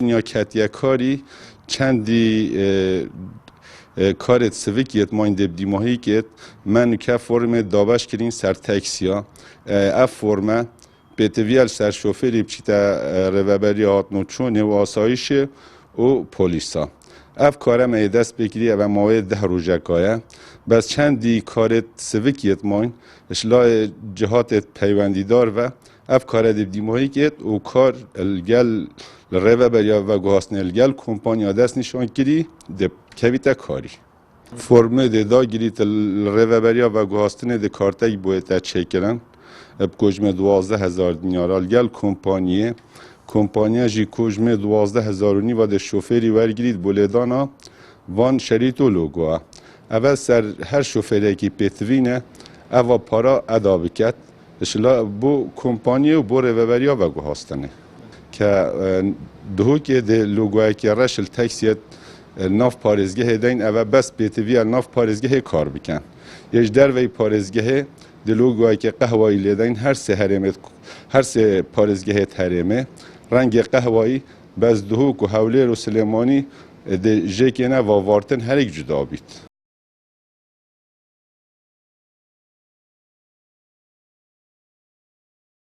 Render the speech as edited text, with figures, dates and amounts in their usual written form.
یا کتیه کاری چندی کارت سویکیت ماین دبدی ماهی کت من که فرم دابش کرین سر تاکسیا اف فرمه بتویل سر شوفری بچیتا روبری آتنو چونه و آسایشه و پلیسا اف کارم ای دست بگیری و مواد ده روزکایه بس چندی کارت سویکیت ماین اشلا جهات پیوندیدار و اف کار دبدی ماهی کت و کار الگل روبری و گوهاستن الگل کمپانیا دست نشان کری دب کویتا کاری فرمه ده دا گیریت روبری و گوهاستن ده کارتای باید چکرن اب کجمه 12,000 دینار گل کمپانیا جی کجمه 12,000 و ده شوفری ورگرید بولیدانا وان شریط و لوگوه اول سر هر شوفری که پیتوینه اوا پارا ادا بکت اشلا بو کمپانیا و بو روبریا و گوهاستنه که دهو که ده لوگوه که رشل تکسیت ناف پارزگه هدین اول بس پیتوی ناف پارزگه کار بکن یش در وی پارزگه دلوگوی که قهوه‌ای لیدین هر سه پارزگه هرمه رنگ قهوه‌ای بس دهو که حوله رو سلیمانی ده جکینه و وارتن هر یک جدا بید